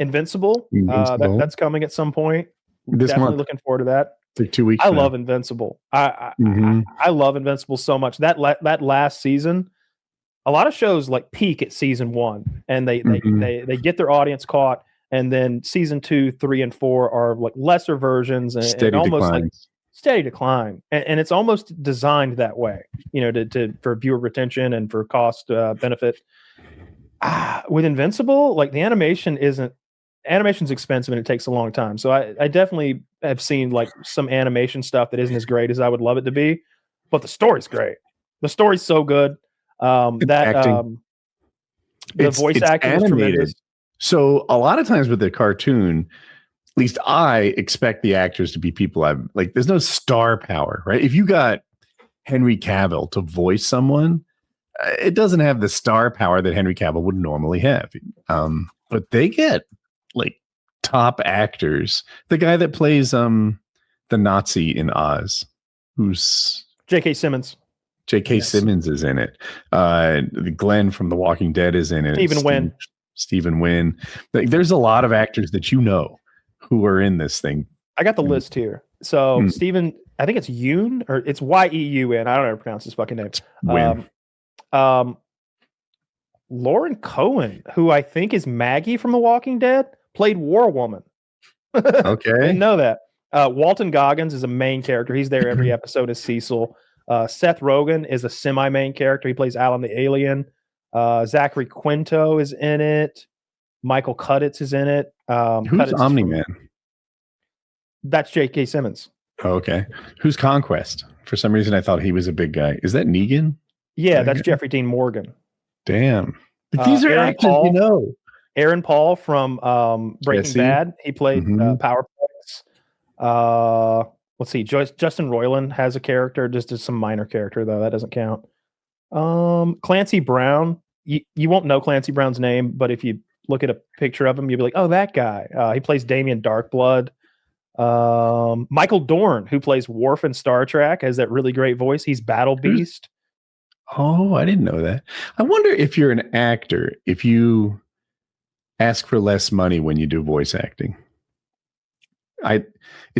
Invincible. That's coming at some point. This Definitely month. looking forward to that. Like 2 weeks. I love Invincible. I love Invincible so much. That last season, a lot of shows like peak at season 1, and they get their audience caught, and then season 2, 3, and 4 are like lesser versions and almost like steady decline. And it's almost designed that way, for viewer retention and for cost benefit. With Invincible, like the animation's expensive and it takes a long time. So I definitely have seen like some animation stuff that isn't as great as I would love it to be, but the story's great. The story's so good. The voice acting is tremendous. So a lot of times with the cartoon, at least I expect the actors to be people I've like. There's no star power, right? If you got Henry Cavill to voice someone, it doesn't have the star power that Henry Cavill would normally have. But they get like top actors. The guy that plays the Nazi in Oz, who's J.K. Simmons. J.K. Simmons is in it. Glenn from The Walking Dead is in it. Stephen Wynn. Like, there's a lot of actors that who are in this thing. I got the list here. So Stephen, I think it's Yeun, or it's Yeun. I don't know how to pronounce his fucking name. Lauren Cohen, who I think is Maggie from The Walking Dead, played War Woman. Okay. I didn't know that. Walton Goggins is a main character. He's there every episode as Cecil. Seth Rogen is a semi-main character. He plays Alan the Alien. Zachary Quinto is in it. Michael Cuditz is in it. Who's Omni-Man? That's J.K. Simmons. Oh, okay. Who's Conquest? For some reason, I thought he was a big guy. Is that Negan? Yeah, that's Jeffrey Dean Morgan. Damn. But these are actors Aaron Paul from Breaking Bad. He played Powerplex. Let's see. Justin Roiland has a character, just some minor character, though. That doesn't count. Clancy Brown. You won't know Clancy Brown's name, but if you look at a picture of him, you'll be like, oh, that guy. He plays Damien Darkblood. Michael Dorn, who plays Worf in Star Trek, has that really great voice. He's Battle Beast. Oh, I didn't know that. I wonder if you're an actor, if you ask for less money when you do voice acting. It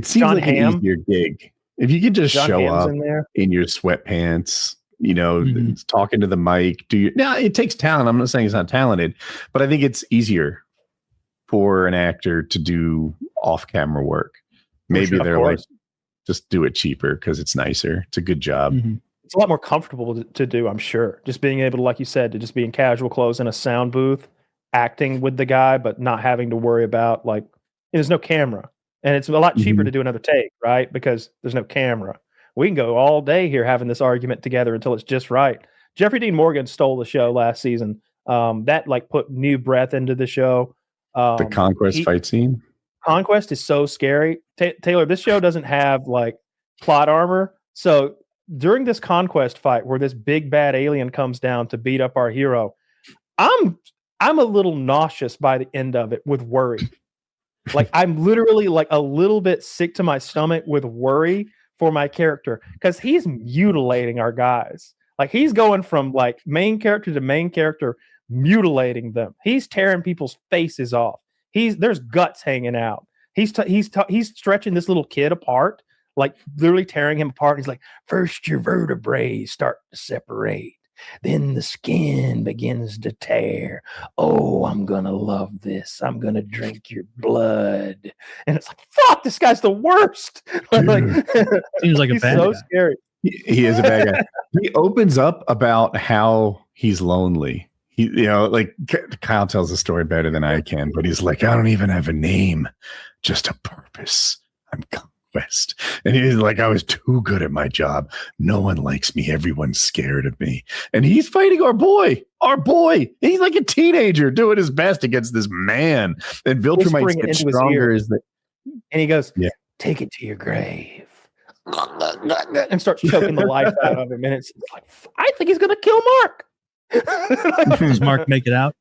seems John like Hamm. an easier gig. If you could just John show Hamm's up in your sweatpants, talking to the mic. Now it takes talent. I'm not saying it's not talented, but I think it's easier for an actor to do off-camera work. Maybe they're like, just do it cheaper because it's nicer. It's a good job. It's a lot more comfortable to do, I'm sure. Just being able to, like you said, to just be in casual clothes in a sound booth, acting with the guy, but not having to worry about there's no camera. And it's a lot cheaper to do another take, right? Because there's no camera. We can go all day here having this argument together until it's just right. Jeffrey Dean Morgan stole the show last season. That put new breath into the show. The Conquest fight scene. Conquest is so scary. Taylor, this show doesn't have plot armor. So during this Conquest fight where this big bad alien comes down to beat up our hero, I'm a little nauseous by the end of it with worry. I'm literally a little bit sick to my stomach with worry for my character because he's mutilating our guys. He's going from main character to main character, mutilating them. He's tearing people's faces off. There's guts hanging out. He's stretching this little kid apart, literally tearing him apart. He's like, first your vertebrae start to separate. Then the skin begins to tear. Oh, I'm going to love this. I'm going to drink your blood. And it's fuck, this guy's the worst. Seems like a bad guy. So scary. He is a bad guy. He opens up about how he's lonely. Kyle tells the story better than I can, but he's like, I don't even have a name, just a purpose. I'm Conquest. And he's like, I was too good at my job. No one likes me. Everyone's scared of me. And he's fighting our boy. He's like a teenager doing his best against this man. And Viltrumites get stronger as and he goes, take it to your grave. And starts choking the life out of him. And it's I think he's going to kill Mark. Does Mark make it out?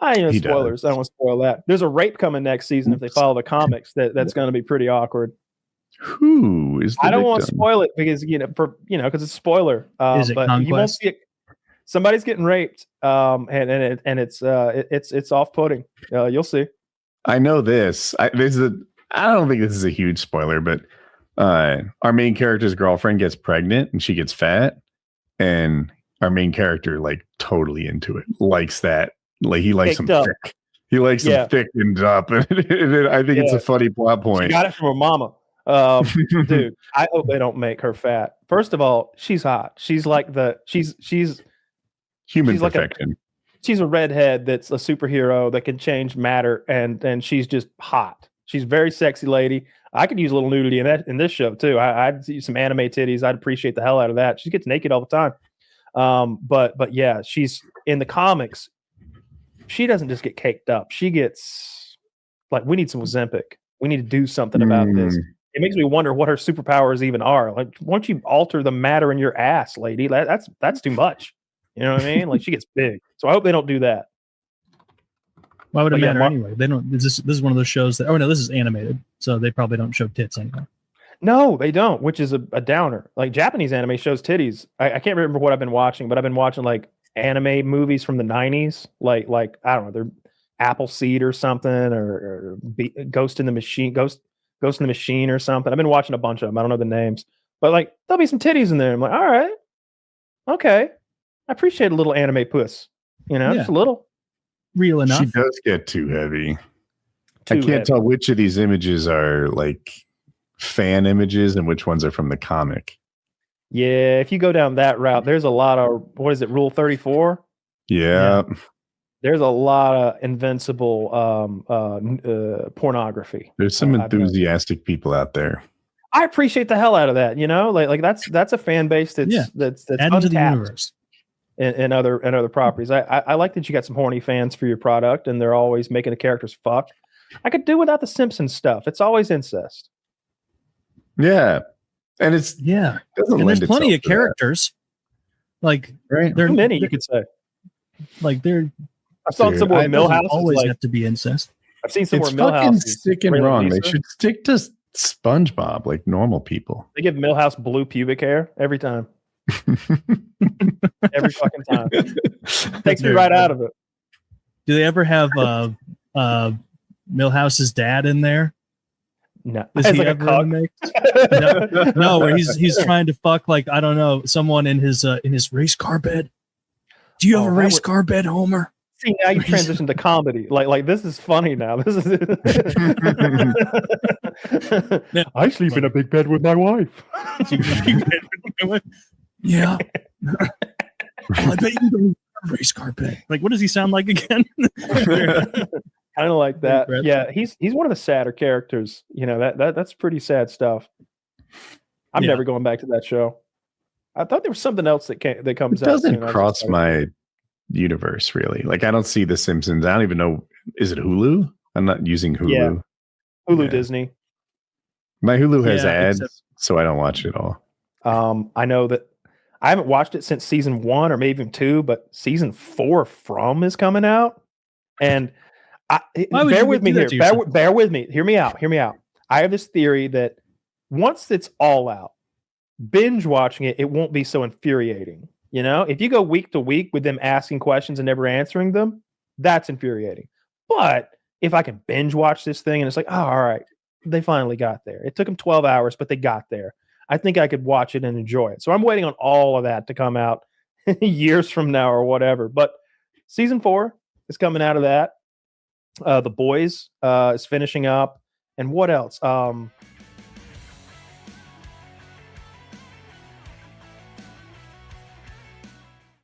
Spoilers. I don't want to spoil that. There's a rape coming next season if they follow the comics. That's going to be pretty awkward. Who is? I don't want to spoil it because because it's a spoiler. Is it but Conquest? You won't see it. Somebody's getting raped. And it's off-putting. You'll see. I know this. I don't think this is a huge spoiler, but our main character's girlfriend gets pregnant and she gets fat, and our main character like totally into it, likes that. Like he likes them thick. He likes them thickened up, and I think it's a funny plot point. She got it from her mama. Dude, I hope they don't make her fat. First of all, she's hot. She's like she's human perfection. She's a redhead that's a superhero that can change matter, and she's just hot. She's a very sexy lady. I could use a little nudity in this show too. I'd see some anime titties. I'd appreciate the hell out of that. She gets naked all the time. But yeah, she's in the comics. She doesn't just get caked up. She gets like, we need some Ozempic. We need to do something about this. It makes me wonder what her superpowers even are. Like, why don't you alter the matter in your ass, lady? That's too much. You know what I mean? Like, she gets big. So I hope they don't do that. Why would it matter anyway? They don't. This is one of those shows that. Oh no, this is animated, so they probably don't show tits anymore. No, they don't, which is a downer. Like, Japanese anime shows titties. I can't remember what I've been watching, but I've been watching like anime movies from the 90s. Like I don't know, they're Appleseed or something, or Ghost in the Machine or something. I've been watching a bunch of them. I don't know the names, but like there'll be some titties in there. I'm like, all right, okay, I appreciate a little anime puss. You know, just a little. Real enough. She does get too heavy. I can't tell which of these images are like fan images and which ones are from the comic. Yeah, if you go down that route, there's a lot of, what is it, Rule 34? Yeah. There's a lot of Invincible pornography. There's some enthusiastic people out there. I appreciate the hell out of that. You know, like that's a fan base that's add into the universe. And other properties. I like that you got some horny fans for your product, and they're always making the characters fuck. I could do without the Simpsons stuff. It's always incest. Yeah, and it's and there's plenty of characters. Like, right? There are many, you could say. Like, they're. I saw somewhere Millhouse always have to be incest. I've seen somewhere it's Millhouse fucking sick and wrong. They should stick to SpongeBob like normal people. They give Millhouse blue pubic hair every time. Every fucking time. Takes me right out of it. Do they ever have Millhouse's dad in there? No. Is he like ever in the mix? No, where he's trying to fuck, like, I don't know, someone in his race car bed. Do you have a race car bed, Homer? See, now you transition to comedy. Like this is funny now. This is I sleep in a big bed with my wife. Yeah. I bet you don't have a race car bed. Like, what does he sound like again? Kind of like that. Yeah, he's one of the sadder characters. You know, that's pretty sad stuff. I'm never going back to that show. I thought there was something else that comes out. It doesn't cross my universe, really. Like, I don't see The Simpsons. I don't even know. Is it Hulu? I'm not using Hulu. Yeah. Hulu Disney. My Hulu has ads, so I don't watch it all. I know that I haven't watched it since season 1 or maybe even 2, but season 4 from is coming out. And bear with me here. Bear with me. Hear me out. I have this theory that once it's all out, binge watching it won't be so infuriating. You know, if you go week to week with them asking questions and never answering them, that's infuriating. But if I can binge watch this thing and it's like, oh, all right, they finally got there. It took them 12 hours, but they got there. I think I could watch it and enjoy it. So I'm waiting on all of that to come out years from now or whatever. But season 4 is coming out of that. The Boys is finishing up. And what else?